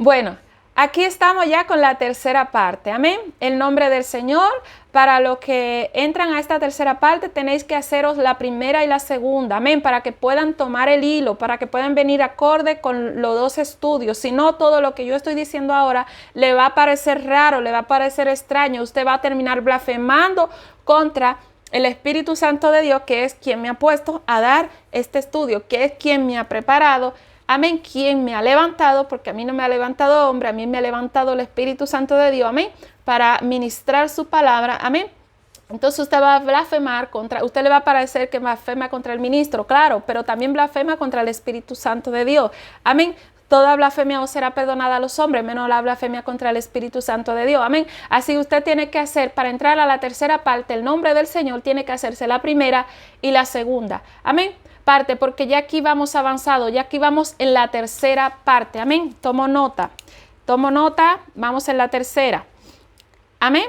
Bueno, aquí estamos ya con la tercera parte, amén. El nombre del Señor. Para los que entran a esta tercera parte, tenéis que haceros la primera y la segunda, amén, para que puedan tomar el hilo, para que puedan venir acorde con los dos estudios. Si no, todo lo que yo estoy diciendo ahora le va a parecer raro, le va a parecer extraño. Usted va a terminar blasfemando contra el Espíritu Santo de Dios, que es quien me ha puesto a dar este estudio, que es quien me ha preparado. Amén, quien me ha levantado, porque a mí no me ha levantado hombre, a mí me ha levantado el Espíritu Santo de Dios, amén, para ministrar su palabra, amén. Entonces usted va a blasfemar contra, usted le va a parecer que blasfema contra el ministro, claro, pero también blasfema contra el Espíritu Santo de Dios, amén. Toda blasfemia os será perdonada a los hombres, menos la blasfemia contra el Espíritu Santo de Dios, amén. Así usted tiene que hacer, para entrar a la tercera parte, el nombre del Señor, tiene que hacerse la primera y la segunda, amén. Parte, porque ya aquí vamos avanzado, ya aquí vamos en la tercera parte, amén. Tomo nota, vamos en la tercera, amén.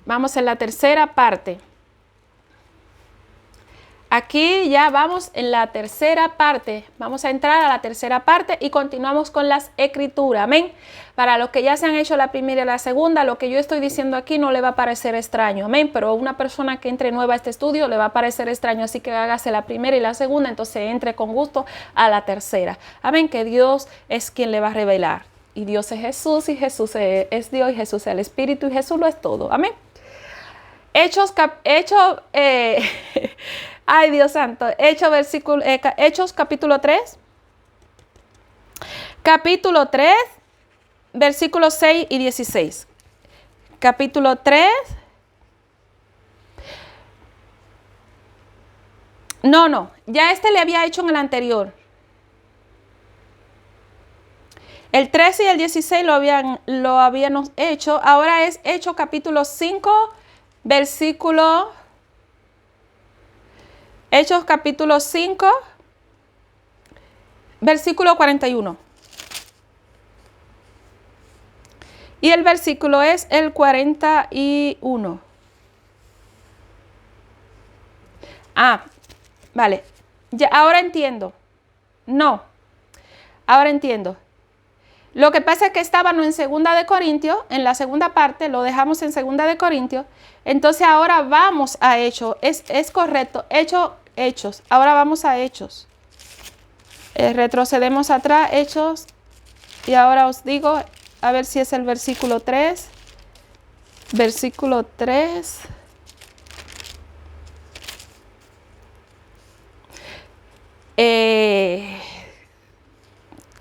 Vamos en la tercera parte. Aquí ya vamos en la tercera parte, vamos a entrar a la tercera parte y continuamos con las escrituras, amén. Para los que ya se han hecho la primera y la segunda, lo que yo estoy diciendo aquí no le va a parecer extraño, amén. Pero a una persona que entre nueva a este estudio le va a parecer extraño, así que hágase la primera y la segunda, entonces entre con gusto a la tercera, amén. Que Dios es quien le va a revelar. Y Dios es Jesús, y Jesús es Dios, y Jesús es el Espíritu, y Jesús lo es todo, amén. Ay, Dios santo. Hechos capítulo 3. Capítulo 3, versículos 6 y 16. Capítulo 3. No. Ya le había hecho en el anterior. El 13 y el 16 lo habíamos hecho. Ahora es Hechos capítulo 5, versículo... Hechos capítulo 5, versículo 41. Y el versículo es el 41. Vale. Ya, ahora entiendo. No. Ahora entiendo. Lo que pasa es que estábamos en Segunda de Corintios, en la segunda parte, lo dejamos en Segunda de Corintios. Entonces ahora vamos a Hechos. Es correcto. Hechos. Ahora vamos a Hechos. Retrocedemos atrás, Hechos. Y ahora os digo, a ver si es el versículo 3. Versículo 3.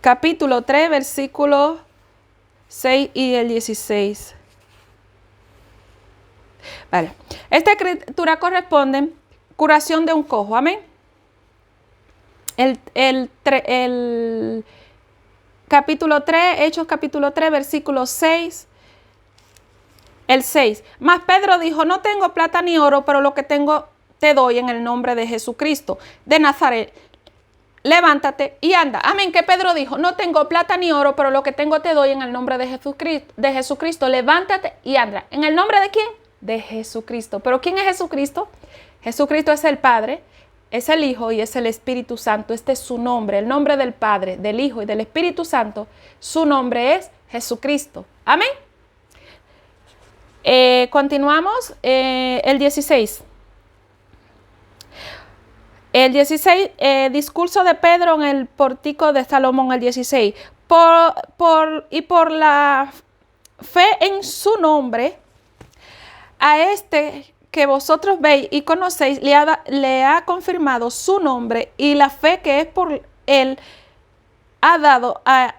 Capítulo 3, versículo 6 y el 16. Vale. Esta escritura corresponde curación de un cojo. Amén. El capítulo 3, Hechos capítulo 3, versículo 6. El 6. Mas Pedro dijo, no tengo plata ni oro, pero lo que tengo te doy en el nombre de Jesucristo de Nazaret. Levántate y anda. Amén. Que Pedro dijo, no tengo plata ni oro, pero lo que tengo te doy en el nombre de Jesucristo. Levántate y anda. ¿En el nombre de quién? De Jesucristo. ¿Pero quién es Jesucristo? Jesucristo es el Padre, es el Hijo y es el Espíritu Santo. Este es su nombre, el nombre del Padre, del Hijo y del Espíritu Santo. Su nombre es Jesucristo. Amén. Continuamos. El 16. El 16, discurso de Pedro en el pórtico de Salomón, el 16. Por la fe en su nombre, a este que vosotros veis y conocéis, le ha confirmado su nombre, y la fe que es por él ha dado a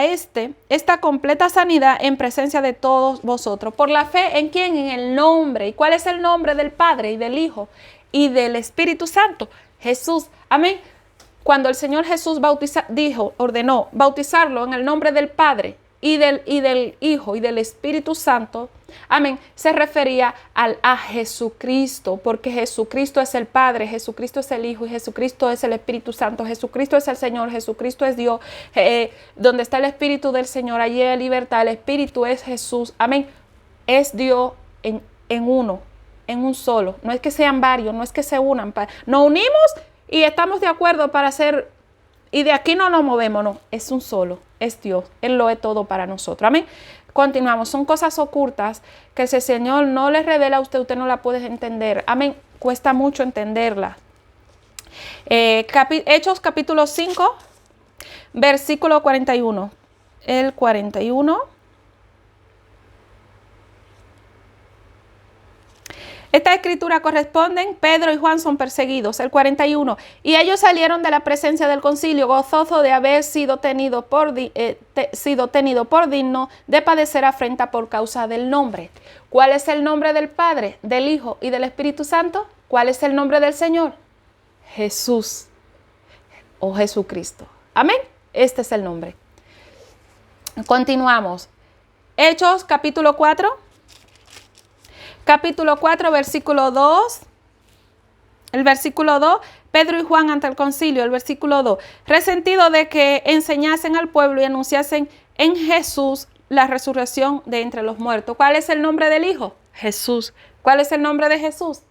esta completa sanidad en presencia de todos vosotros. Por la fe en quién, en el nombre. ¿Y cuál es el nombre del Padre y del Hijo y del Espíritu Santo? Jesús. Amén. Cuando el Señor Jesús ordenó bautizarlo en el nombre del Padre y del Hijo y del Espíritu Santo, amén, se refería a Jesucristo, porque Jesucristo es el Padre, Jesucristo es el Hijo y Jesucristo es el Espíritu Santo. Jesucristo es el Señor, Jesucristo es Dios. Donde está el Espíritu del Señor, allí hay libertad. El Espíritu es Jesús, amén. Es Dios en uno, en un solo. No es que sean varios, no es que se unan. Nos unimos y estamos de acuerdo para hacer y de aquí no nos movemos, no, es un solo, es Dios, Él lo es todo para nosotros, amén. Continuamos, son cosas ocultas que si el Señor no les revela a usted, usted no la puede entender, amén, cuesta mucho entenderla. Hechos capítulo 5, versículo 41, el 41. Esta escritura corresponden, Pedro y Juan son perseguidos, el 41. Y ellos salieron de la presencia del concilio, gozoso de haber sido tenido por digno de padecer afrenta por causa del nombre. ¿Cuál es el nombre del Padre, del Hijo y del Espíritu Santo? ¿Cuál es el nombre del Señor? Jesús o Jesucristo. Amén. Este es el nombre. Continuamos. Hechos capítulo 4. Capítulo 4, versículo 2. El versículo 2, Pedro y Juan ante el concilio. El versículo 2, resentido de que enseñasen al pueblo y anunciasen en Jesús la resurrección de entre los muertos. ¿Cuál es el nombre del Hijo? Jesús. ¿Cuál es el nombre de Jesús?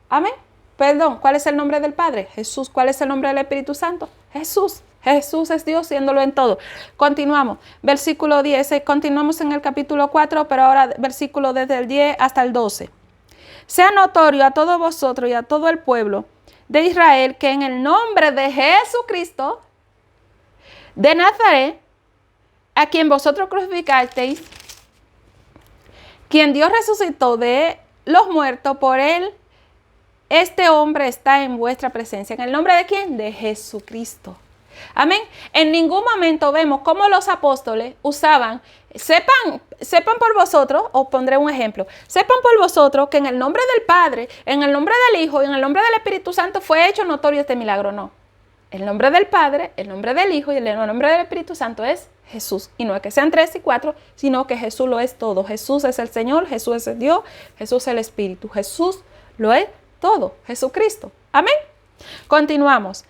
Amén. Perdón, ¿cuál es el nombre del Padre? Jesús. ¿Cuál es el nombre del Espíritu Santo? Jesús. Jesús es Dios, siéndolo en todo. Continuamos. Versículo 10. Continuamos en el capítulo 4, pero ahora versículo desde el 10 hasta el 12. Sea notorio a todos vosotros y a todo el pueblo de Israel que en el nombre de Jesucristo de Nazaret, a quien vosotros crucificasteis, quien Dios resucitó de los muertos, por él, este hombre está en vuestra presencia. ¿En el nombre de quién? De Jesucristo. Amén. En ningún momento vemos cómo los apóstoles usaban, sepan por vosotros, os pondré un ejemplo, sepan por vosotros que en el nombre del Padre, en el nombre del Hijo y en el nombre del Espíritu Santo fue hecho notorio este milagro. No. El nombre del Padre, el nombre del Hijo y el nombre del Espíritu Santo es Jesús. Y no es que sean 3 y 4, sino que Jesús lo es todo. Jesús es el Señor, Jesús es el Dios, Jesús es el Espíritu. Jesús lo es todo. Jesucristo. Amén. Continuamos.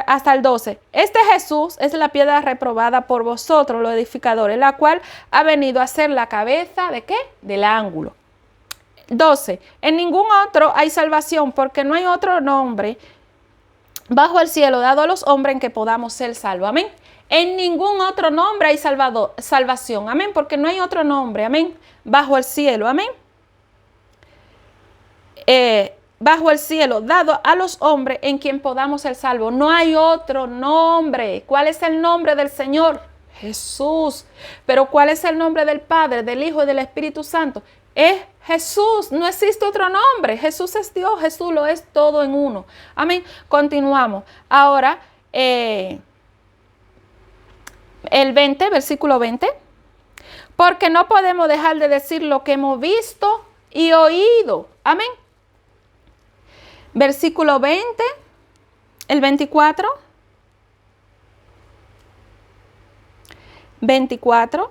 Hasta el 12. Este Jesús es la piedra reprobada por vosotros, los edificadores, la cual ha venido a ser la cabeza ¿de qué? Del ángulo. 12. En ningún otro hay salvación, porque no hay otro nombre bajo el cielo dado a los hombres en que podamos ser salvos. Amén. En ningún otro nombre hay salvación. Amén. Porque no hay otro nombre. Amén. Bajo el cielo. Amén. Bajo el cielo, dado a los hombres en quien podamos ser salvos. No hay otro nombre. ¿Cuál es el nombre del Señor? Jesús. Pero ¿cuál es el nombre del Padre, del Hijo y del Espíritu Santo? Es Jesús. No existe otro nombre. Jesús es Dios. Jesús lo es todo en uno. Amén. Continuamos. Ahora, el 20, versículo 20. Porque no podemos dejar de decir lo que hemos visto y oído. Amén. Versículo 20, el 24. 24.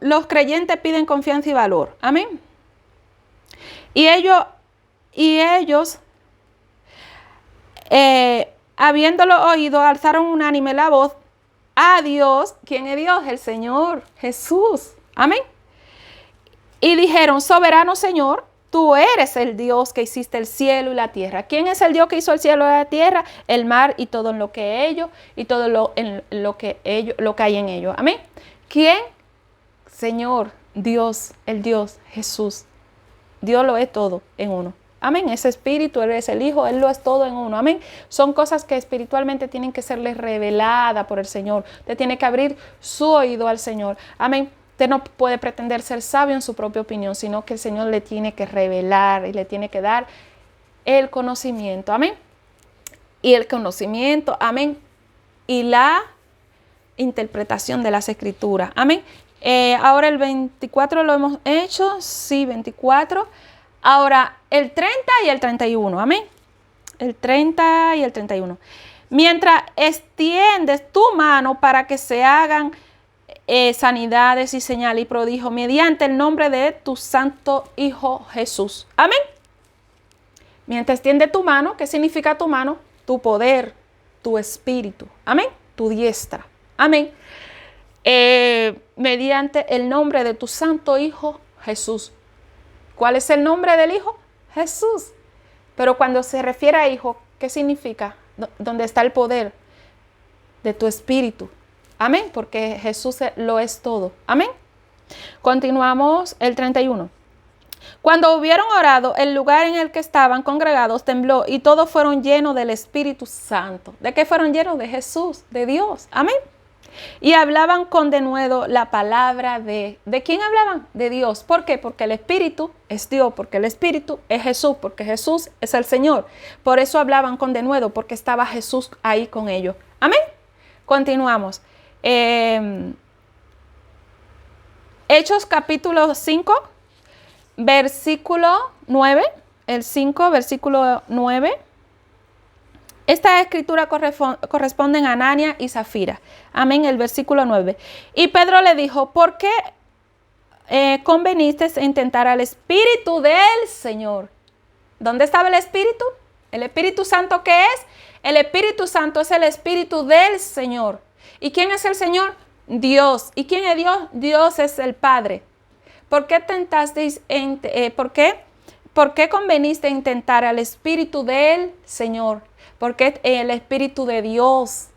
Los creyentes piden confianza y valor. Amén. Y ellos habiéndolo oído, alzaron unánime la voz a Dios. ¿Quién es Dios? El Señor Jesús. Amén. Y dijeron, soberano Señor, tú eres el Dios que hiciste el cielo y la tierra. ¿Quién es el Dios que hizo el cielo y la tierra? El mar y todo en lo que ellos, y todo lo que hay en ellos. Amén. ¿Quién? Señor, Dios, el Dios, Jesús. Dios lo es todo en uno. Amén. Ese espíritu, Él es el Hijo, Él lo es todo en uno. Amén. Son cosas que espiritualmente tienen que serles reveladas por el Señor. Usted tiene que abrir su oído al Señor. Amén. Usted no puede pretender ser sabio en su propia opinión, sino que el Señor le tiene que revelar y le tiene que dar el conocimiento. Amén. Y el conocimiento, amén. Y la interpretación de las Escrituras. Amén. Ahora el 24 lo hemos hecho. Sí, 24. Ahora el 30 y el 31. Amén. El 30 y el 31. Mientras extiendes tu mano para que se hagan sanidades y señales y prodigios mediante el nombre de tu santo Hijo Jesús. Amén. Mientras extiende tu mano, ¿qué significa tu mano? Tu poder, tu espíritu. Amén. Tu diestra. Amén. Mediante el nombre de tu santo Hijo Jesús. ¿Cuál es el nombre del Hijo? Jesús. Pero cuando se refiere a Hijo, ¿qué significa? ¿Dónde está el poder de tu espíritu? Amén, porque Jesús lo es todo. Amén. Continuamos el 31. Cuando hubieron orado, el lugar en el que estaban congregados tembló y todos fueron llenos del Espíritu Santo. ¿De qué fueron llenos? De Jesús, de Dios. Amén. Y hablaban con denuedo la palabra de... ¿De quién hablaban? De Dios. ¿Por qué? Porque el Espíritu es Dios, porque el Espíritu es Jesús, porque Jesús es el Señor. Por eso hablaban con denuedo, porque estaba Jesús ahí con ellos. Amén. Continuamos. Hechos capítulo 5, versículo 9. El 5, versículo 9. Esta escritura corresponde a Anania y Zafira. Amén, el versículo 9. Y Pedro le dijo, ¿por qué conveniste en tentar al Espíritu del Señor? ¿Dónde estaba el Espíritu? ¿El Espíritu Santo qué es? El Espíritu Santo es el Espíritu del Señor. ¿Y quién es el Señor? Dios. ¿Y quién es Dios? Dios es el Padre. ¿Por qué tentasteis ¿Por qué conveniste en tentar al Espíritu del Señor? Porque el Espíritu de Dios,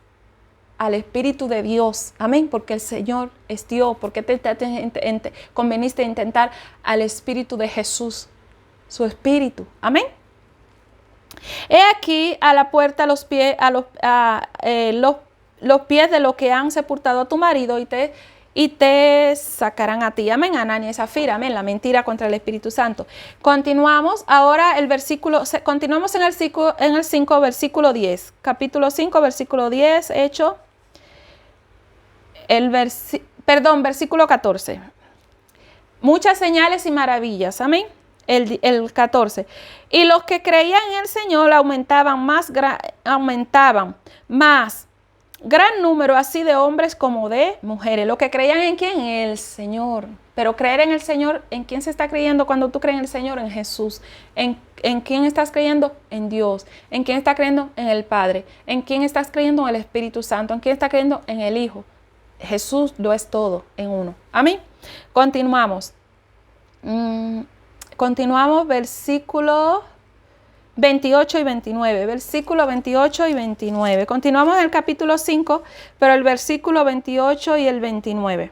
al Espíritu de Dios, amén, porque el Señor es Dios. ¿Por qué conveniste en tentar al Espíritu de Jesús, su Espíritu? Amén. He aquí a la puerta los pies de los que han sepultado a tu marido y te sacarán a ti. Amén, Anania y Zafira. Amén, la mentira contra el Espíritu Santo. Continuamos ahora continuamos en el 5, versículo 10. Capítulo 5, versículo 10, Hecho. Versículo 14. Muchas señales y maravillas. Amén. El 14. Y los que creían en el Señor aumentaban más gran número así de hombres como de mujeres. Los que creían en quién? En el Señor. Pero creer en el Señor, ¿en quién se está creyendo cuando tú crees en el Señor? En Jesús. ¿En quién estás creyendo? En Dios. ¿En quién estás creyendo? En el Padre. ¿En quién estás creyendo? En el Espíritu Santo. ¿En quién estás creyendo? En el Hijo. Jesús lo es todo en uno. Amén. Continuamos. Continuamos versículo 28 y 29, versículo 28 y 29. Continuamos en el capítulo 5, pero el versículo 28 y el 29.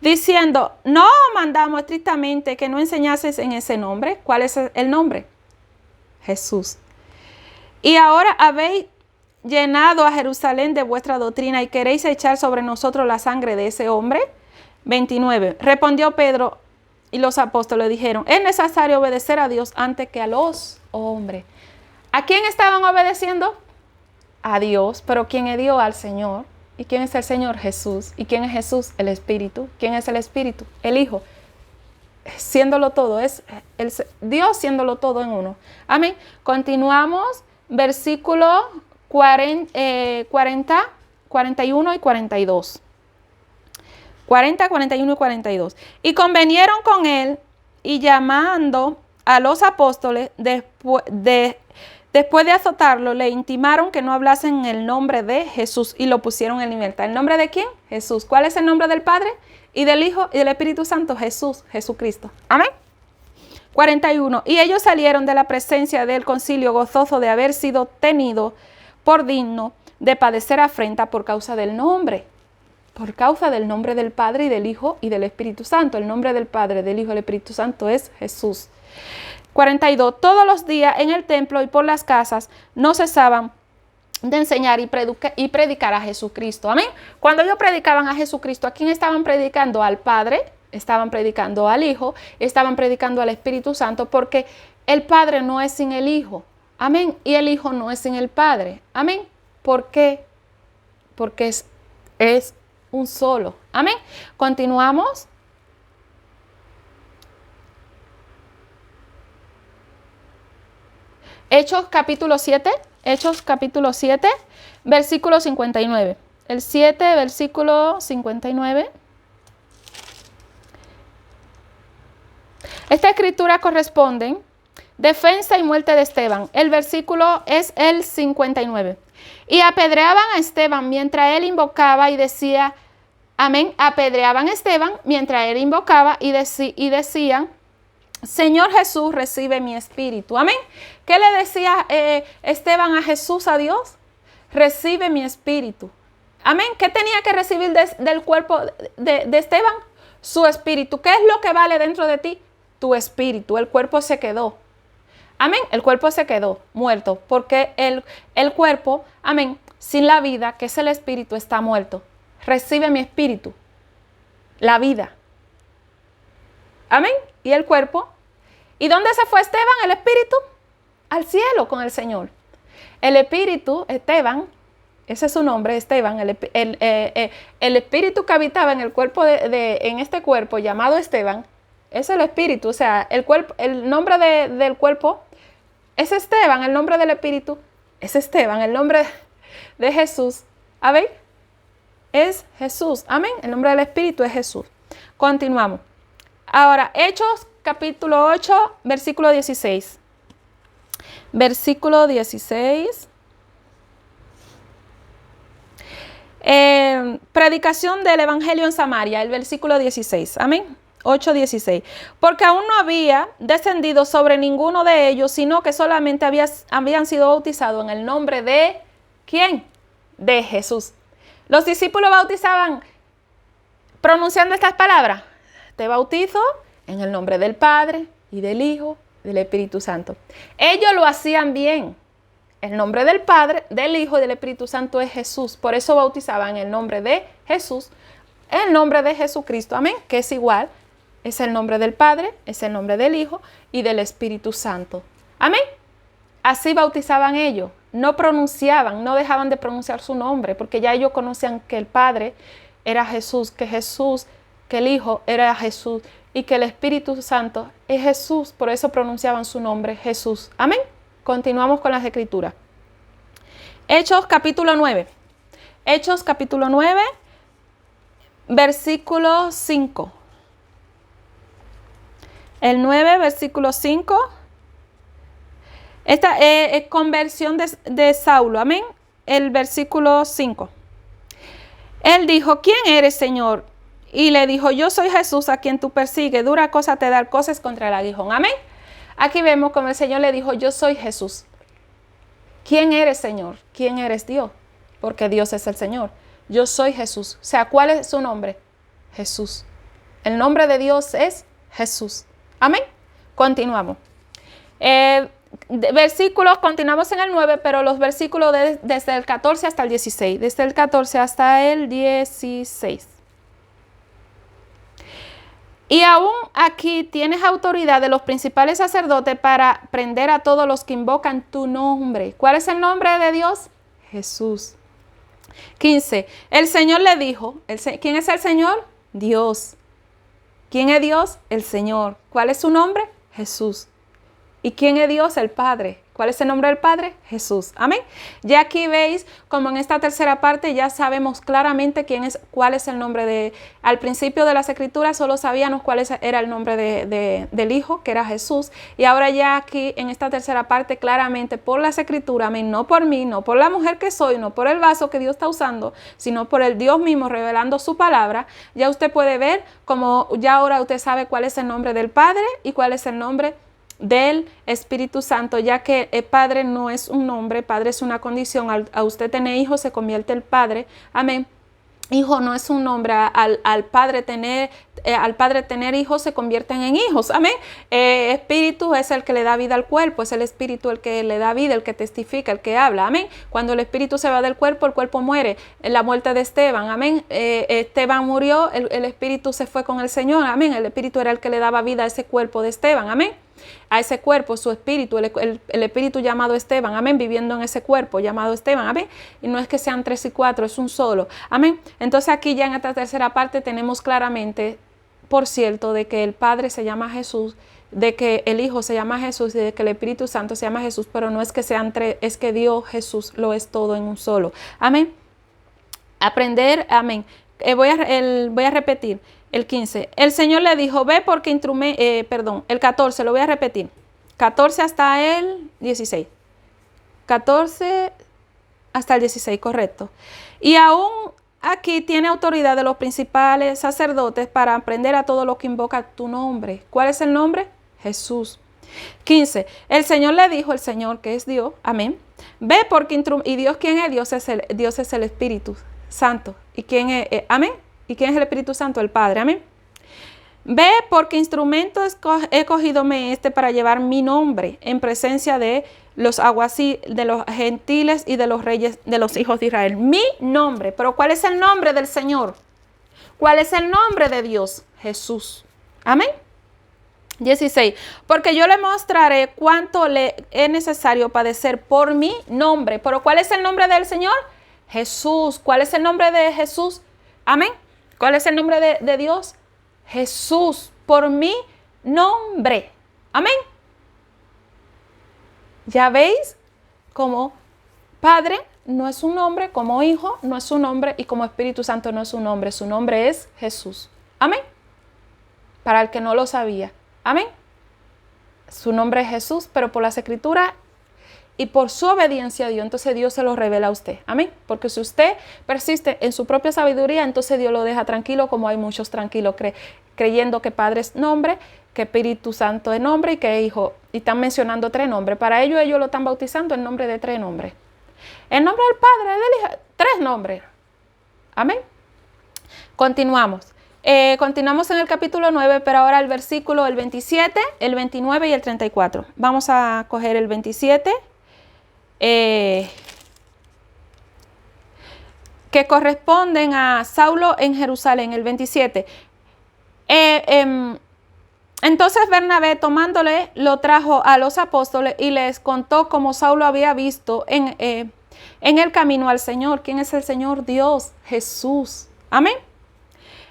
Diciendo, no mandamos estrictamente que no enseñases en ese nombre. ¿Cuál es el nombre? Jesús. Y ahora habéis llenado a Jerusalén de vuestra doctrina y queréis echar sobre nosotros la sangre de ese hombre. 29. Respondió Pedro y los apóstoles dijeron, es necesario obedecer a Dios antes que a los hombres. ¿A quién estaban obedeciendo? A Dios. ¿Pero quién es Dios? Al Señor. ¿Y quién es el Señor? Jesús. ¿Y quién es Jesús? El Espíritu. ¿Quién es el Espíritu? El Hijo. Siéndolo todo, es Dios siéndolo todo en uno. Amén. Continuamos, versículo 40, 41 y 42. 40, 41 y 42. Y convenieron con él y llamando a los apóstoles, después de azotarlo, le intimaron que no hablasen en el nombre de Jesús y lo pusieron en libertad. ¿El nombre de quién? Jesús. ¿Cuál es el nombre del Padre? Y del Hijo y del Espíritu Santo. Jesús, Jesucristo. Amén. 41. Y ellos salieron de la presencia del concilio gozoso de haber sido tenido por digno de padecer afrenta por causa del nombre. Por causa del nombre del Padre y del Hijo y del Espíritu Santo. El nombre del Padre, del Hijo y del Espíritu Santo es Jesús. 42. Todos los días en el templo y por las casas no cesaban de enseñar y predicar a Jesucristo. Amén. Cuando ellos predicaban a Jesucristo, ¿a quién estaban predicando? Al Padre, estaban predicando al Hijo, estaban predicando al Espíritu Santo, porque el Padre no es sin el Hijo. Amén. Y el Hijo no es sin el Padre. Amén. ¿Por qué? Porque es un solo. Amén. Continuamos. Hechos capítulo 7, versículo 59. El 7, versículo 59. Esta escritura corresponde defensa y muerte de Esteban. El versículo es el 59. Y apedreaban a Esteban mientras él invocaba y decía, amén, apedreaban a Esteban mientras él invocaba y decían, Señor Jesús, recibe mi espíritu. Amén. ¿Qué le decía Esteban a Jesús, a Dios? Recibe mi espíritu. Amén. ¿Qué tenía que recibir del cuerpo de Esteban? Su espíritu. ¿Qué es lo que vale dentro de ti? Tu espíritu. El cuerpo se quedó. Amén. El cuerpo se quedó muerto porque el cuerpo, amén, sin la vida, que es el espíritu, está muerto. Recibe mi espíritu. La vida. Amén. Y el cuerpo. ¿Y dónde se fue Esteban, el espíritu? Al cielo con el Señor. El espíritu, Esteban, ese es su nombre, Esteban, el espíritu que habitaba en el cuerpo en este cuerpo llamado Esteban, es el espíritu, o sea, el nombre del cuerpo es Esteban, el nombre del espíritu es Esteban, el nombre de Jesús, ¿amén? Es Jesús, amén, el nombre del espíritu es Jesús. Continuamos. Ahora, Hechos capítulo 8, versículo 16. Versículo 16. Predicación del Evangelio en Samaria, el versículo 16. Amén. 8:16. Porque aún no había descendido sobre ninguno de ellos, sino que solamente habían sido bautizados en el nombre de ¿quién? De Jesús. Los discípulos bautizaban pronunciando estas palabras. Te bautizo en el nombre del Padre y del Hijo y del Espíritu Santo. Ellos lo hacían bien. El nombre del Padre, del Hijo y del Espíritu Santo es Jesús. Por eso bautizaban en el nombre de Jesús, el nombre de Jesucristo. Amén. Que es igual. Es el nombre del Padre, es el nombre del Hijo y del Espíritu Santo. Amén. Así bautizaban ellos. No pronunciaban, no dejaban de pronunciar su nombre, porque ya ellos conocían que el Padre era Jesús, que el Hijo era Jesús y que el Espíritu Santo es Jesús. Por eso pronunciaban su nombre, Jesús. Amén. Continuamos con las escrituras. Hechos capítulo 9. Hechos capítulo 9, versículo 5. El 9, versículo 5. Esta es conversión de Saulo. Amén. El versículo 5. Él dijo, ¿quién eres, Señor? Y le dijo, yo soy Jesús a quien tú persigues. Dura cosa te dar cosas contra el aguijón. Amén. Aquí vemos como el Señor le dijo, yo soy Jesús. ¿Quién eres, Señor? ¿Quién eres, Dios? Porque Dios es el Señor. Yo soy Jesús. O sea, ¿cuál es su nombre? Jesús. El nombre de Dios es Jesús. Amén. Continuamos. Versículos, continuamos en el 9, pero los versículos desde el 14 hasta el 16. Desde el 14 hasta el 16. Y aún aquí tienes autoridad de los principales sacerdotes para prender a todos los que invocan tu nombre. ¿Cuál es el nombre de Dios? Jesús. 15. El Señor le dijo, ¿quién es el Señor? Dios. ¿Quién es Dios? El Señor. ¿Cuál es su nombre? Jesús. ¿Y quién es Dios? El Padre. ¿Cuál es el nombre del Padre? Jesús. Amén. Ya aquí veis, como en esta tercera parte, ya sabemos claramente cuál es el nombre al principio de las Escrituras solo sabíamos cuál era el nombre del Hijo, que era Jesús. Y ahora ya aquí, en esta tercera parte, claramente por las Escrituras, amén, no por mí, no por la mujer que soy, no por el vaso que Dios está usando, sino por el Dios mismo revelando su palabra, ya usted puede ver como ya ahora usted sabe cuál es el nombre del Padre y cuál es el nombre del Espíritu Santo, ya que el Padre no es un nombre, Padre es una condición. A usted tener hijos se convierte el Padre, amén. Hijo no es un nombre, al padre tener hijos se convierten en hijos, amén. Espíritu es el que le da vida al cuerpo, es el Espíritu el que le da vida, el que testifica, el que habla, amén. Cuando el Espíritu se va del cuerpo, el cuerpo muere. En la muerte de Esteban, amén. Esteban murió, el Espíritu se fue con el Señor, amén. El Espíritu era el que le daba vida a ese cuerpo de Esteban, amén. A ese cuerpo, su espíritu, el espíritu llamado Esteban, amén, viviendo en ese cuerpo llamado Esteban, amén. Y no es que sean 3 y 4, es un solo, amén. Entonces aquí ya en esta tercera parte tenemos claramente, por cierto, de que el Padre se llama Jesús, de que el Hijo se llama Jesús y de que el Espíritu Santo se llama Jesús, pero no es que sean 3, es que Dios Jesús lo es todo en un solo, amén. Aprender, amén. Voy a repetir. El 15, el Señor le dijo, ve porque el 14, lo voy a repetir. 14 hasta el 16. 14 hasta el 16, correcto. Y aún aquí tiene autoridad de los principales sacerdotes para prender a todos los que invocan tu nombre. ¿Cuál es el nombre? Jesús. 15. El Señor le dijo, el Señor que es Dios, amén. Ve porque y Dios, ¿quién es? Dios es el Espíritu Santo. ¿Y quién es? Amén. ¿Y quién es el Espíritu Santo? El Padre, amén. Ve porque instrumento he cogidome para llevar mi nombre en presencia de los de los gentiles y de los reyes de los hijos de Israel. Mi nombre. Pero ¿cuál es el nombre del Señor? ¿Cuál es el nombre de Dios? Jesús. Amén. 16. Porque yo le mostraré cuánto le es necesario padecer por mi nombre. ¿Pero cuál es el nombre del Señor? Jesús. ¿Cuál es el nombre de Jesús? Amén. ¿Cuál es el nombre de Dios? Jesús. Por mi nombre. Amén. Ya veis, como Padre no es un nombre, como Hijo no es un nombre y como Espíritu Santo no es un nombre. Su nombre es Jesús. Amén. Para el que no lo sabía. Amén. Su nombre es Jesús, pero por las Escrituras y por su obediencia a Dios, entonces Dios se lo revela a usted. Amén. Porque si usted persiste en su propia sabiduría, entonces Dios lo deja tranquilo, como hay muchos tranquilos creyendo que Padre es nombre, que Espíritu Santo es nombre y que Hijo. Y están mencionando 3 nombres. Para ellos lo están bautizando en nombre de 3 nombres. El nombre del Padre, del Hijo, 3 nombres. Amén. Continuamos. Continuamos en el capítulo 9, pero ahora el versículo, el 27, el 29 y el 34. Vamos a coger el 27, que corresponden a Saulo en Jerusalén, el 27. Entonces Bernabé, tomándole, lo trajo a los apóstoles y les contó cómo Saulo había visto en el camino al Señor. ¿Quién es el Señor? Dios, Jesús. Amén.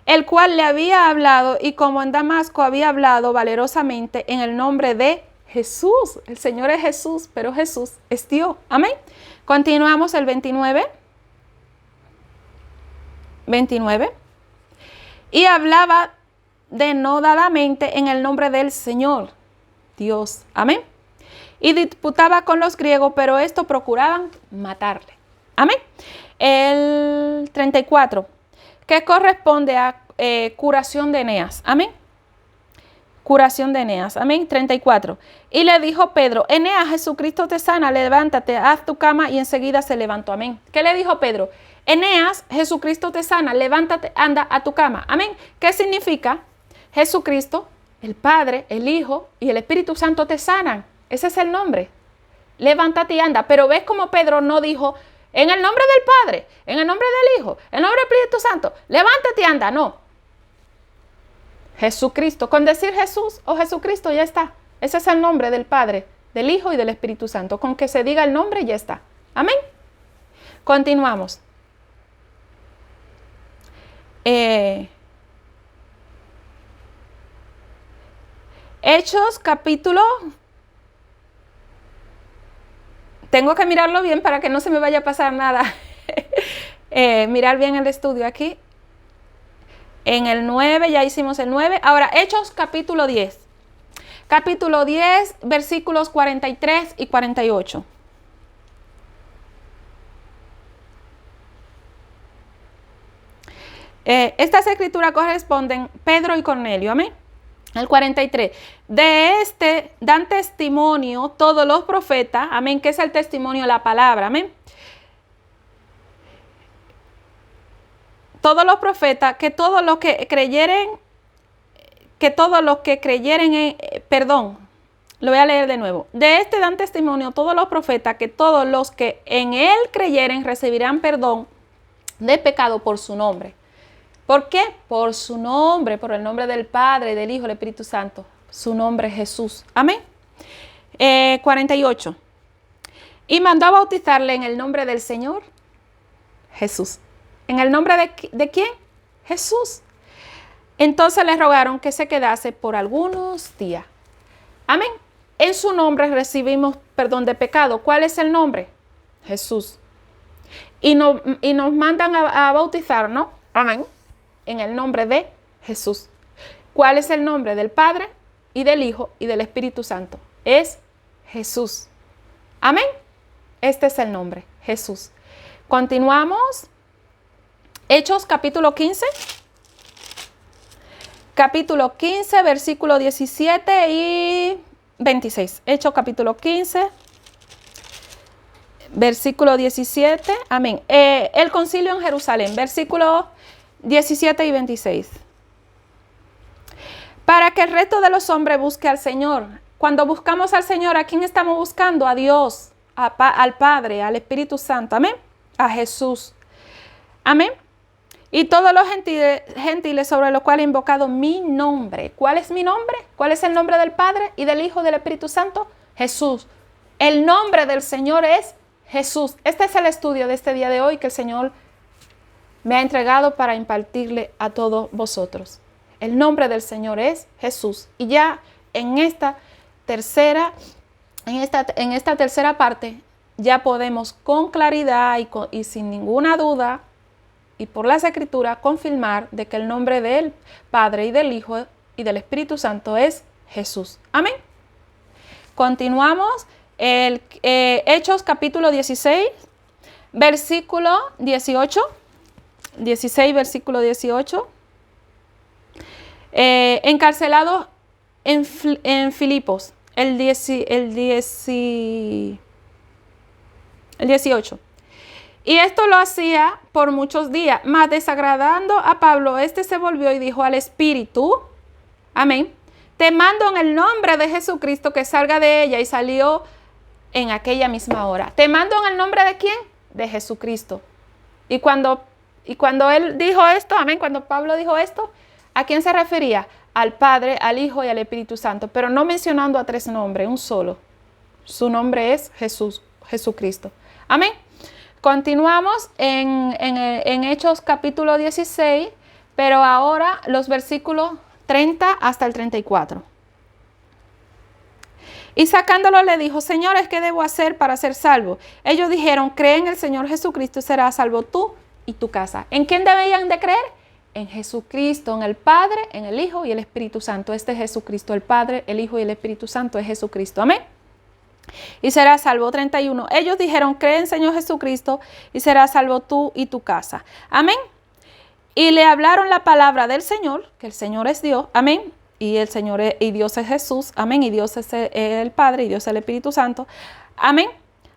El cual le había hablado y como en Damasco había hablado valerosamente en el nombre de Jesús. El Señor es Jesús, pero Jesús es Dios. Amén. Continuamos el 29. 29. Y hablaba denodadamente en el nombre del Señor, Dios. Amén. Y disputaba con los griegos, pero estos procuraban matarle. Amén. El 34. Que corresponde a curación de Eneas. Amén. Curación de Eneas. Amén. 34. Y le dijo Pedro, Eneas, Jesucristo te sana, levántate, haz tu cama, y enseguida se levantó. Amén. ¿Qué le dijo Pedro? Eneas, Jesucristo te sana, levántate, anda a tu cama. Amén. ¿Qué significa? Jesucristo, el Padre, el Hijo y el Espíritu Santo te sanan. Ese es el nombre. Levántate y anda. Pero ves como Pedro no dijo, en el nombre del Padre, en el nombre del Hijo, en el nombre del Espíritu Santo, levántate y anda. No. Jesucristo. Con decir Jesús o Jesucristo ya está. Ese es el nombre del Padre, del Hijo y del Espíritu Santo. Con que se diga el nombre ya está. Amén. Continuamos. Hechos capítulo. Tengo que mirarlo bien para que no se me vaya a pasar nada. Mirar bien el estudio aquí. En el 9, ya hicimos el 9. Ahora, Hechos capítulo 10. Capítulo 10, versículos 43 y 48. Estas escrituras corresponden Pedro y Cornelio. Amén. El 43. De este dan testimonio todos los profetas. Amén. ¿Qué es el testimonio? La palabra. Amén. Todos los profetas, que todos los que creyeren, perdón, lo voy a leer de nuevo. De este dan testimonio todos los profetas, que todos los que en él creyeren recibirán perdón de pecado por su nombre. ¿Por qué? Por su nombre, por el nombre del Padre, del Hijo, del Espíritu Santo. Su nombre es Jesús. Amén. 48. Y mandó a bautizarle en el nombre del Señor Jesús. ¿En el nombre de quién? Jesús. Entonces le rogaron que se quedase por algunos días. Amén. En su nombre recibimos perdón de pecado. ¿Cuál es el nombre? Jesús. Y nos mandan a bautizar, ¿no? Amén. En el nombre de Jesús. ¿Cuál es el nombre del Padre y del Hijo y del Espíritu Santo? Es Jesús. Amén. Este es el nombre, Jesús. Continuamos. Hechos capítulo 15. capítulo 15, versículo 17 y 26. Hechos capítulo 15, versículo 17. Amén. El concilio en Jerusalén, versículo 17 y 26. Para que el resto de los hombres busque al Señor. Cuando buscamos al Señor, ¿a quién estamos buscando? A Dios, al Padre, al Espíritu Santo. Amén. A Jesús. Amén. Y todos los gentiles sobre los cuales he invocado mi nombre. ¿Cuál es mi nombre? ¿Cuál es el nombre del Padre y del Hijo y del Espíritu Santo? Jesús. El nombre del Señor es Jesús. Este es el estudio de este día de hoy que el Señor me ha entregado para impartirle a todos vosotros. El nombre del Señor es Jesús. Y ya en esta tercera parte ya podemos con claridad y sin ninguna duda y por las Escrituras confirmar de que el nombre del Padre y del Hijo y del Espíritu Santo es Jesús. Amén. Continuamos. Hechos capítulo 16, versículo 18. 16, versículo 18. Encarcelado en Filipos, el 18. Y esto lo hacía por muchos días, mas desagradando a Pablo, este se volvió y dijo al Espíritu, amén, te mando en el nombre de Jesucristo que salga de ella, y salió en aquella misma hora. Te mando en el nombre de ¿quién? De Jesucristo. Y cuando él dijo esto, amén, cuando Pablo dijo esto, ¿a quién se refería? Al Padre, al Hijo y al Espíritu Santo, pero no mencionando a tres nombres, un solo. Su nombre es Jesús, Jesucristo. Amén. Continuamos en Hechos capítulo 16, pero ahora los versículos 30 hasta el 34. Y sacándolo le dijo, señores, ¿qué debo hacer para ser salvo? Ellos dijeron, cree en el Señor Jesucristo y serás salvo tú y tu casa. ¿En quién debían de creer? En Jesucristo, en el Padre, en el Hijo y el Espíritu Santo. Este es Jesucristo, el Padre, el Hijo y el Espíritu Santo es Jesucristo. Amén. Y serás salvo. 31. Ellos dijeron, cree en Señor Jesucristo y serás salvo tú y tu casa. Amén. Y le hablaron la palabra del Señor, que el Señor es Dios. Amén. Y el Señor y Dios es Jesús. Amén. Y Dios es el Padre y Dios es el Espíritu Santo. Amén.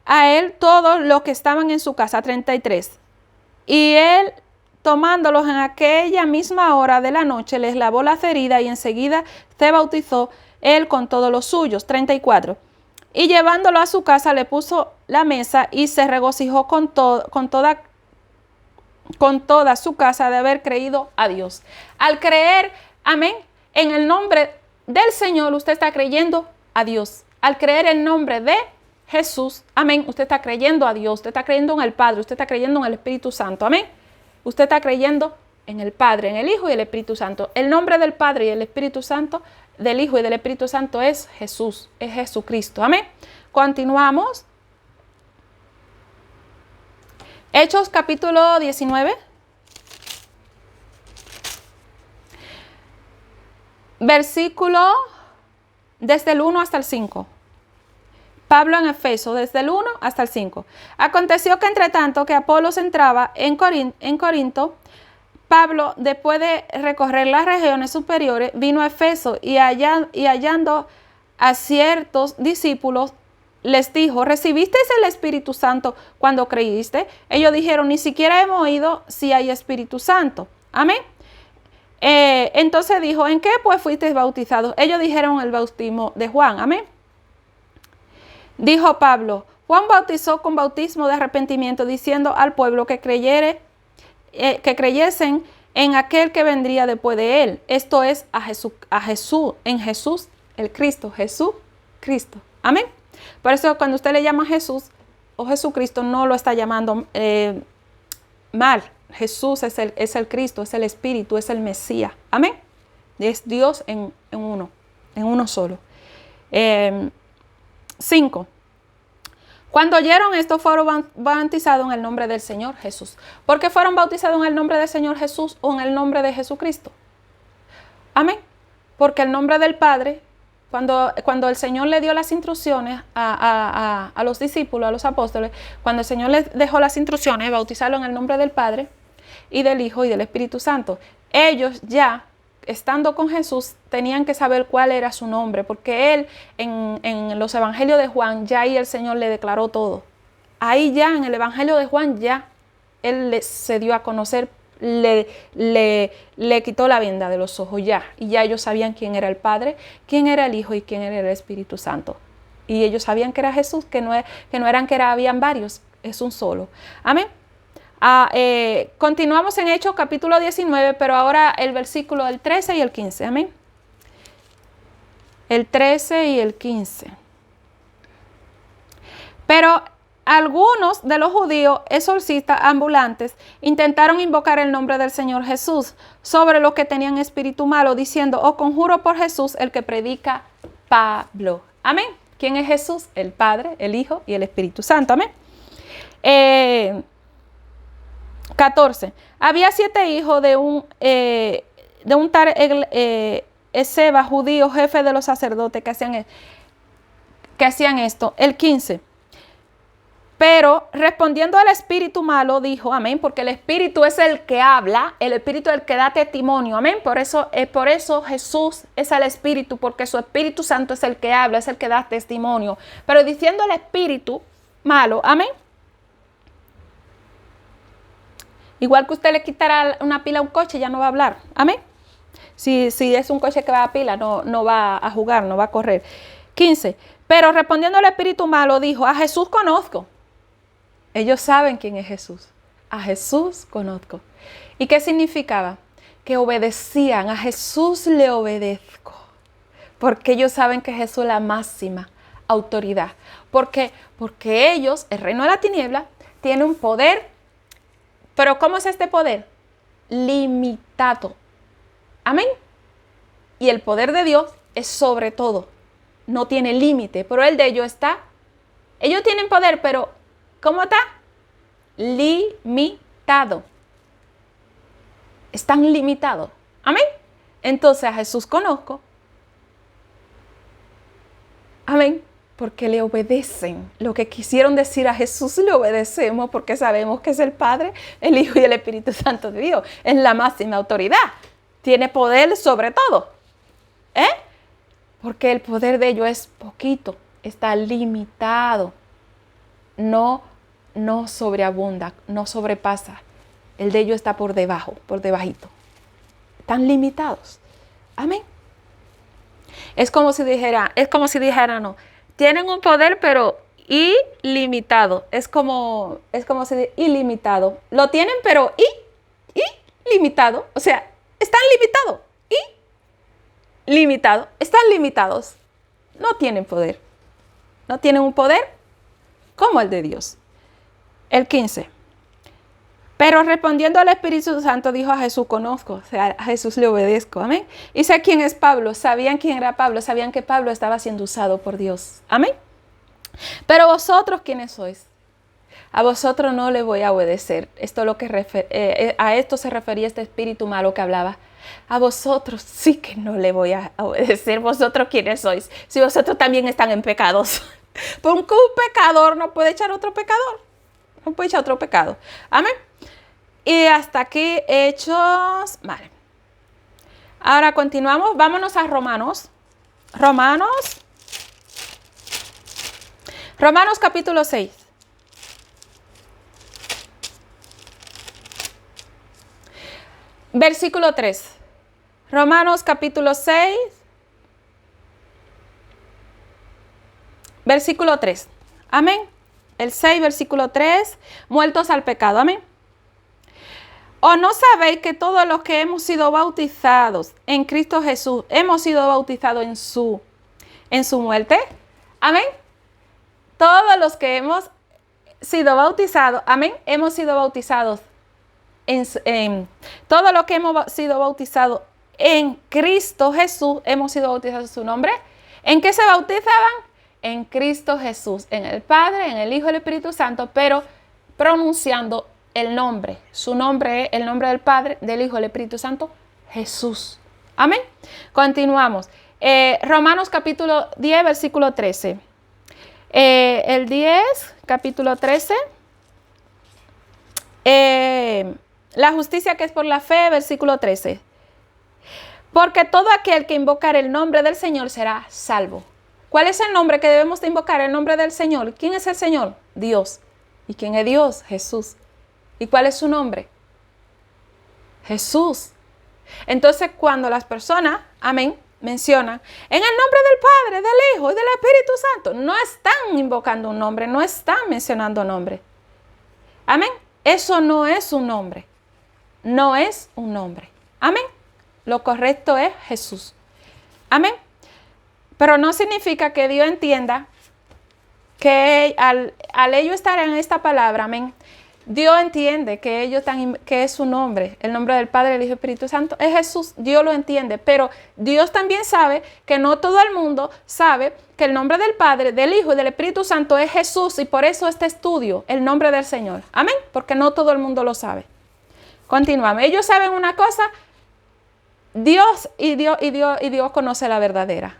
A él todos los que estaban en su casa. 33. Y él, tomándolos en aquella misma hora de la noche, les lavó las heridas y enseguida se bautizó él con todos los suyos. 34. Y llevándolo a su casa le puso la mesa y se regocijó con toda su casa de haber creído a Dios. Al creer, amén, en el nombre del Señor, usted está creyendo a Dios. Al creer el nombre de Jesús, amén, usted está creyendo a Dios, usted está creyendo en el Padre, usted está creyendo en el Espíritu Santo, amén. Usted está creyendo en el Padre, en el Hijo y el Espíritu Santo. El nombre del Padre y el Espíritu Santo, del Hijo y del Espíritu Santo es Jesús, es Jesucristo, amén. Continuamos. Hechos capítulo 19. Versículo desde el 1 hasta el 5. Pablo en Efeso, desde el 1 hasta el 5. Aconteció que entre tanto que Apolos entraba en Corinto, Pablo, después de recorrer las regiones superiores, vino a Efeso y hallando a ciertos discípulos, les dijo, ¿recibisteis el Espíritu Santo cuando creíste? Ellos dijeron, ni siquiera hemos oído si hay Espíritu Santo. Amén. Entonces dijo, ¿en qué pues fuisteis bautizados? Ellos dijeron el bautismo de Juan. Amén. Dijo Pablo, Juan bautizó con bautismo de arrepentimiento, diciendo al pueblo que creyesen en aquel que vendría después de él. Esto es en Jesús, el Cristo, Jesús, Cristo. Amén. Por eso cuando usted le llama Jesús o Jesucristo, no lo está llamando mal. Jesús es el Cristo, es el Espíritu, es el Mesías. Amén. Es Dios en uno solo. 5. Cuando oyeron esto, fueron bautizados en el nombre del Señor Jesús. ¿Por qué fueron bautizados en el nombre del Señor Jesús o en el nombre de Jesucristo? Amén. Porque el nombre del Padre, cuando el Señor le dio las instrucciones a los discípulos, a los apóstoles, cuando el Señor les dejó las instrucciones, bautizarlo en el nombre del Padre y del Hijo y del Espíritu Santo. Ellos ya estando con Jesús, tenían que saber cuál era su nombre, porque él en los evangelios de Juan, ya ahí el Señor le declaró todo. Ahí ya en el evangelio de Juan, ya él se dio a conocer, le quitó la venda de los ojos ya. Y ya ellos sabían quién era el Padre, quién era el Hijo y quién era el Espíritu Santo. Y ellos sabían que era Jesús, que habían varios, es un solo. Amén. Continuamos en Hechos capítulo 19, pero ahora el versículo del 13 y el 15. Amén. El 13 y el 15. Pero algunos de los judíos exorcistas ambulantes intentaron invocar el nombre del Señor Jesús sobre los que tenían espíritu malo, diciendo: "Os conjuro por Jesús, el que predica Pablo". Amén. ¿Quién es Jesús? El Padre, el Hijo y el Espíritu Santo. Amén. 14. Había 7 hijos de un tal Esceva, judío, jefe de los sacerdotes, que hacían esto. El 15. Pero respondiendo al espíritu malo, dijo, amén, porque el espíritu es el que habla, el espíritu es el que da testimonio, amén. Por eso Jesús es el espíritu, porque su Espíritu Santo es el que habla, es el que da testimonio. Pero diciendo el espíritu malo, amén. Igual que usted le quitará una pila a un coche, ya no va a hablar, amén. Si es un coche que va a pila, no va a jugar, no va a correr. 15. Pero respondiendo al espíritu malo, dijo: a Jesús conozco. Ellos saben quién es Jesús. A Jesús conozco. ¿Y qué significaba? Que obedecían. A Jesús le obedezco. Porque ellos saben que Jesús es la máxima autoridad. Porque ellos, el reino de la tiniebla, tiene un poder. Pero ¿cómo es este poder? Limitado. Amén. Y el poder de Dios es sobre todo. No tiene límite. Pero el de ellos está. Ellos tienen poder, pero ¿cómo está? Limitado. Están limitados. Amén. Entonces a Jesús conozco. Amén. Porque le obedecen. Lo que quisieron decir a Jesús le obedecemos porque sabemos que es el Padre, el Hijo y el Espíritu Santo de Dios. Es la máxima autoridad. Tiene poder sobre todo. Porque el poder de ellos es poquito. Está limitado. No sobreabunda, no sobrepasa. El de ellos está por debajo, por debajito. Están limitados. Amén. Es como si dijeran, no. Tienen un poder, pero ilimitado. Es como si ilimitado. Lo tienen, pero ilimitado. O sea, están limitados. Limitado. Están limitados. No tienen poder. No tienen un poder como el de Dios. El 15. Pero respondiendo al Espíritu Santo, dijo: a Jesús conozco, o sea, a Jesús le obedezco. Amén. Y sé quién es Pablo. Sabían quién era Pablo. Sabían que Pablo estaba siendo usado por Dios. Amén. Pero vosotros, ¿quiénes sois? A vosotros no le voy a obedecer. Esto es lo que a esto se refería este espíritu malo que hablaba. A vosotros sí que no le voy a obedecer. ¿Vosotros quiénes sois? Si vosotros también están en pecados. Porque un pecador no puede echar otro pecador. No puede echar otro pecado. Amén. Y hasta aquí Hechos. Vale. Ahora continuamos. Vámonos a Romanos. Romanos capítulo 6. Versículo 3. Romanos capítulo 6. Versículo 3. Amén. El 6, versículo 3. Muertos al pecado. Amén. ¿O no sabéis que todos los que hemos sido bautizados en Cristo Jesús, hemos sido bautizados en su muerte? Amén. Todos los que hemos sido bautizados, amén, hemos sido bautizados todo lo que hemos sido bautizados en Cristo Jesús, hemos sido bautizados en su nombre. ¿En qué se bautizaban? En Cristo Jesús, en el Padre, en el Hijo y el Espíritu Santo, pero pronunciando el nombre. Su nombre es el nombre del Padre, del Hijo y del Espíritu Santo, Jesús. Amén. Continuamos. Romanos capítulo 10, versículo 13. El 10, capítulo 13. La justicia que es por la fe, versículo 13. Porque todo aquel que invocar el nombre del Señor será salvo. ¿Cuál es el nombre que debemos de invocar? El nombre del Señor. ¿Quién es el Señor? Dios. ¿Y quién es Dios? Jesús. ¿Y cuál es su nombre? Jesús. Entonces, cuando las personas, amén, mencionan en el nombre del Padre, del Hijo y del Espíritu Santo, no están invocando un nombre, no están mencionando nombre. Amén. Eso no es un nombre. No es un nombre. Amén. Lo correcto es Jesús. Amén. Pero no significa que Dios entienda que al ellos estar en esta palabra, amén, Dios entiende que ellos que es su nombre, el nombre del Padre, del Hijo y Espíritu Santo, es Jesús. Dios lo entiende, pero Dios también sabe que no todo el mundo sabe que el nombre del Padre, del Hijo y del Espíritu Santo es Jesús, y por eso este estudio, el nombre del Señor. Amén, porque no todo el mundo lo sabe. Continuamos. Ellos saben una cosa, Dios conoce la verdadera.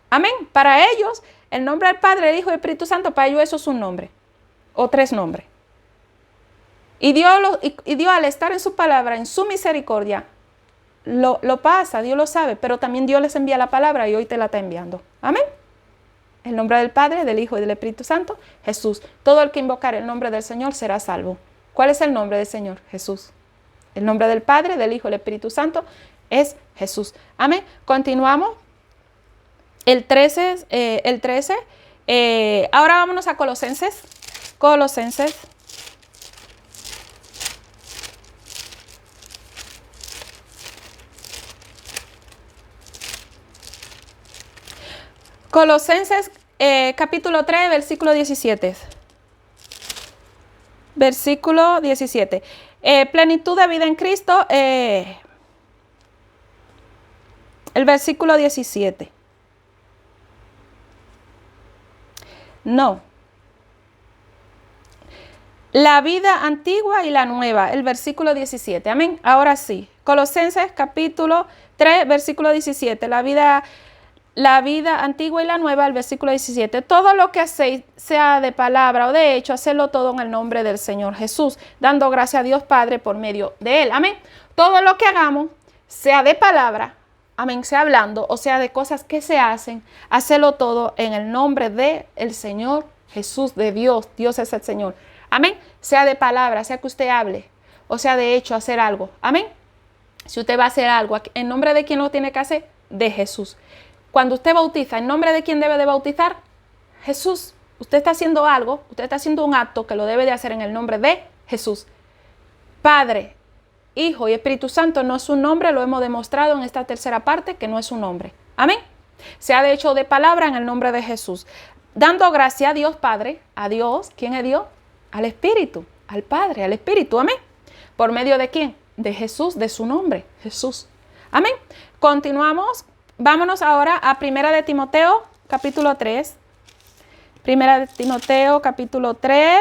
Amén. Para ellos, el nombre del Padre, del Hijo y del Espíritu Santo, para ellos eso es un nombre o tres nombres. Y Dios al estar en su palabra, en su misericordia, lo pasa, Dios lo sabe, pero también Dios les envía la palabra y hoy te la está enviando. Amén. El nombre del Padre, del Hijo y del Espíritu Santo, Jesús. Todo el que invocar el nombre del Señor será salvo. ¿Cuál es el nombre del Señor? Jesús. El nombre del Padre, del Hijo y del Espíritu Santo es Jesús. Amén. Continuamos. El 13. Ahora vámonos a Colosenses. Colosenses. Colosenses capítulo 3, versículo 17. Versículo 17. Plenitud de vida en Cristo. El versículo 17. No. La vida antigua y la nueva. El versículo 17. Amén. Ahora sí. Colosenses capítulo 3, versículo 17. La vida antigua y la nueva, el versículo 17. Todo lo que hacéis, sea de palabra o de hecho, hacedlo todo en el nombre del Señor Jesús, dando gracias a Dios Padre por medio de Él. Amén. Todo lo que hagamos, sea de palabra, amén, sea hablando o sea de cosas que se hacen, hacedlo todo en el nombre del Señor Jesús, de Dios. Dios es el Señor. Amén. Sea de palabra, sea que usted hable o sea de hecho, hacer algo. Amén. Si usted va a hacer algo, ¿en nombre de quién lo tiene que hacer? De Jesús. Cuando usted bautiza, ¿en nombre de quién debe de bautizar? Jesús. Usted está haciendo algo, usted está haciendo un acto que lo debe de hacer en el nombre de Jesús. Padre, Hijo y Espíritu Santo no es un nombre, lo hemos demostrado en esta tercera parte que no es un nombre. Amén. Se ha de hecho de palabra en el nombre de Jesús. Dando gracia a Dios Padre, a Dios, ¿quién es Dios? Al Espíritu, al Padre, al Espíritu. Amén. ¿Por medio de quién? De Jesús, de su nombre, Jesús. Amén. Continuamos. Vámonos ahora a Primera de Timoteo, capítulo 3. Primera de Timoteo, capítulo 3,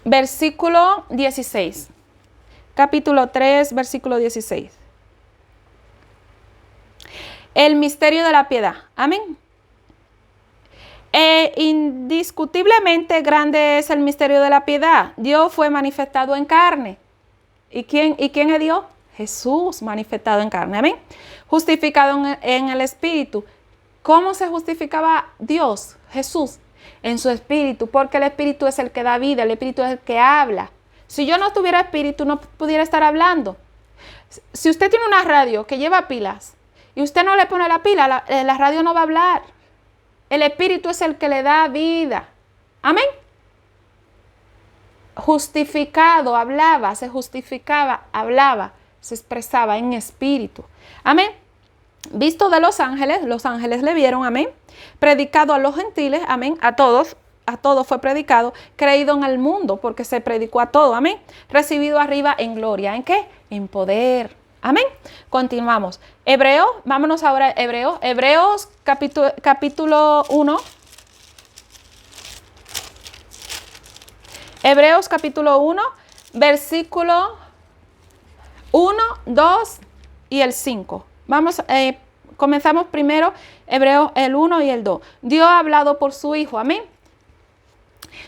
versículo 16. Capítulo 3, versículo 16. El misterio de la piedad. Amén. Indiscutiblemente grande es el misterio de la piedad. Dios fue manifestado en carne. ¿Y quién es Dios? Jesús manifestado en carne. Amén. Justificado en el Espíritu. ¿Cómo se justificaba Dios? Jesús. En su Espíritu. Porque el Espíritu es el que da vida. El Espíritu es el que habla. Si yo no tuviera Espíritu, no pudiera estar hablando. Si usted tiene una radio que lleva pilas y usted no le pone la pila, la radio no va a hablar. El Espíritu es el que le da vida. Amén. Justificado, hablaba, se justificaba, hablaba, se expresaba en espíritu. Amén. Visto de los ángeles le vieron, amén. Predicado a los gentiles, amén, a todos fue predicado. Creído en el mundo, porque se predicó a todo, amén. Recibido arriba en gloria, ¿en qué? En poder, amén. Continuamos. Hebreos, vámonos ahora a Hebreos. Hebreos capítulo 1. Hebreos capítulo 1, versículo 1, 2 y el 5. Comenzamos primero Hebreos el 1 y el 2. Dios ha hablado por su Hijo, amén.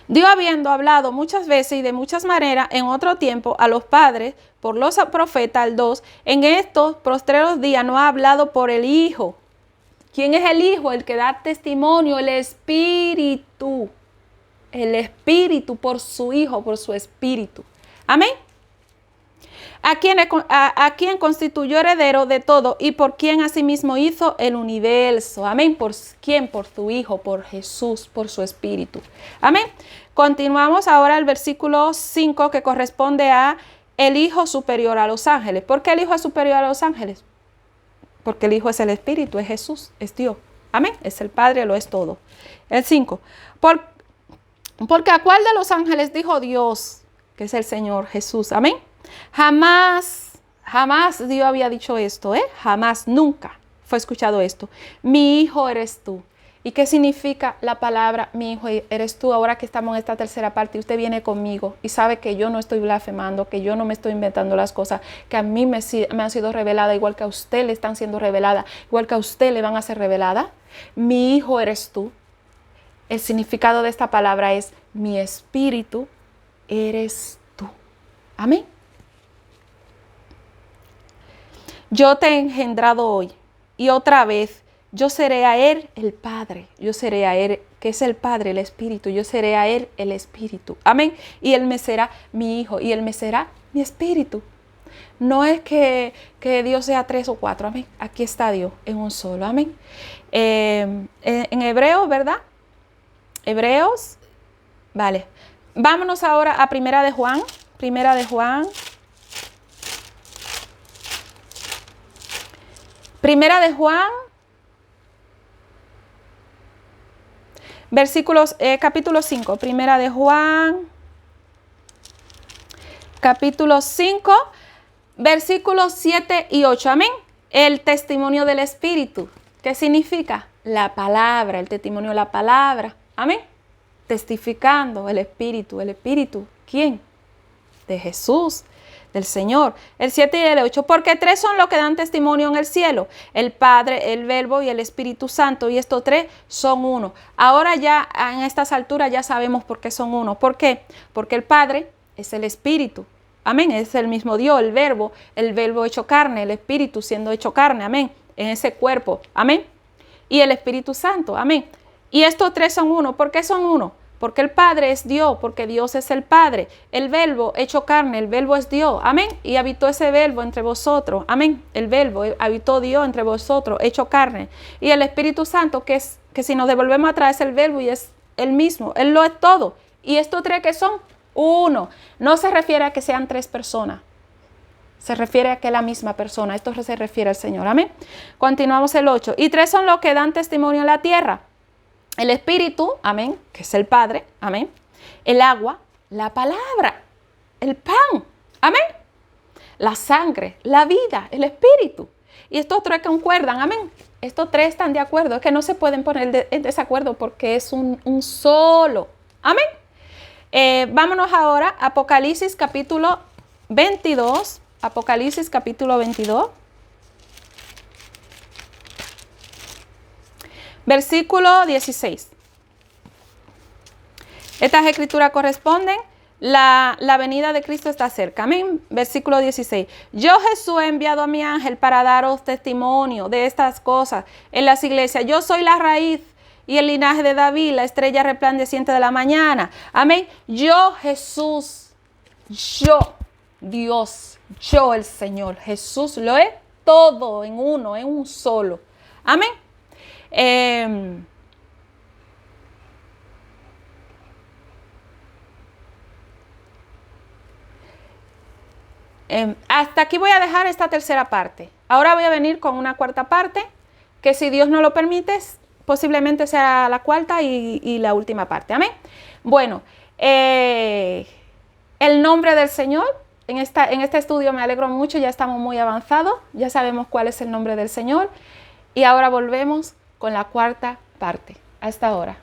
Dios, habiendo hablado muchas veces y de muchas maneras en otro tiempo a los padres por los profetas, al 2, en estos postreros días no ha hablado por el Hijo. ¿Quién es el Hijo? El que da testimonio, el Espíritu. El Espíritu por su Hijo, por su Espíritu. Amén. A quien constituyó heredero de todo y por quien asimismo hizo el universo. Amén. ¿Por quién? Por su Hijo, por Jesús, por su Espíritu. Amén. Continuamos ahora el versículo 5 que corresponde a el Hijo superior a los ángeles. ¿Por qué el Hijo es superior a los ángeles? Porque el Hijo es el Espíritu, es Jesús, es Dios. Amén. Es el Padre, lo es todo. El 5. Porque ¿a cuál de los ángeles dijo Dios? Que es el Señor Jesús. Amén. Jamás Dios había dicho esto, jamás, nunca fue escuchado esto. Mi hijo eres tú. ¿Y qué significa la palabra mi hijo eres tú? Ahora que estamos en esta tercera parte y usted viene conmigo y sabe que yo no estoy blasfemando, que yo no me estoy inventando las cosas, que a mí me han sido reveladas, igual que a usted le están siendo reveladas, igual que a usted le van a ser reveladas. Mi hijo eres tú. El significado de esta palabra es mi espíritu eres tú. Amén. Yo te he engendrado hoy y otra vez yo seré a él el Padre, yo seré a él, que es el Padre, el Espíritu, yo seré a él el Espíritu, amén, y él me será mi Hijo y él me será mi Espíritu. No es que Dios sea 3 o 4, amén, aquí está Dios en un solo, amén. En Hebreos, ¿verdad? Hebreos, vale, vámonos ahora a Primera de Juan. Primera de Juan, capítulo 5, Primera de Juan, capítulo 5, versículos 7 y 8, amén. El testimonio del Espíritu, ¿qué significa? La palabra, el testimonio de la palabra, amén. Testificando el Espíritu, ¿quién? De Jesús, del Señor. El 7 y el 8, porque 3 son los que dan testimonio en el cielo, el Padre, el Verbo y el Espíritu Santo, y estos 3 son uno. Ahora ya en estas alturas ya sabemos por qué son uno. ¿Por qué? Porque el Padre es el Espíritu, amén, es el mismo Dios, el Verbo hecho carne, el Espíritu siendo hecho carne, amén, en ese cuerpo, amén, y el Espíritu Santo, amén. Y estos 3 son uno. ¿Por qué son uno? Porque el Padre es Dios, porque Dios es el Padre. El Verbo hecho carne, el Verbo es Dios, amén. Y habitó ese Verbo entre vosotros, amén. El Verbo habitó Dios entre vosotros, hecho carne. Y el Espíritu Santo, que si nos devolvemos atrás es el Verbo y es el mismo, Él lo es todo. Y estos 3 que son uno, no se refiere a que sean 3 personas. Se refiere a que es la misma persona. Esto se refiere al Señor, amén. Continuamos el 8. Y 3 son los que dan testimonio en la tierra. El Espíritu, amén, que es el Padre, amén. El agua, la palabra, el pan, amén. La sangre, la vida, el Espíritu. Y estos 3 concuerdan, amén. Estos 3 están de acuerdo, es que no se pueden poner en desacuerdo porque es un solo, amén. Vámonos ahora a Apocalipsis capítulo 22. Apocalipsis capítulo 22. Versículo 16. Estas escrituras corresponden. La venida de Cristo está cerca. Amén. Versículo 16. Yo Jesús he enviado a mi ángel para daros testimonio de estas cosas en las iglesias. Yo soy la raíz y el linaje de David, la estrella resplandeciente de la mañana. Amén. Yo Jesús, yo Dios, yo el Señor. Jesús lo es todo en uno, en un solo. Amén. Hasta aquí voy a dejar esta tercera parte. Ahora voy a venir con una cuarta parte, que si Dios no lo permite, posiblemente sea la cuarta y la última parte. Amén. Bueno, el nombre del Señor, en este estudio me alegro mucho, ya estamos muy avanzados, ya sabemos cuál es el nombre del Señor. Y ahora volvemos con la cuarta parte. Hasta ahora.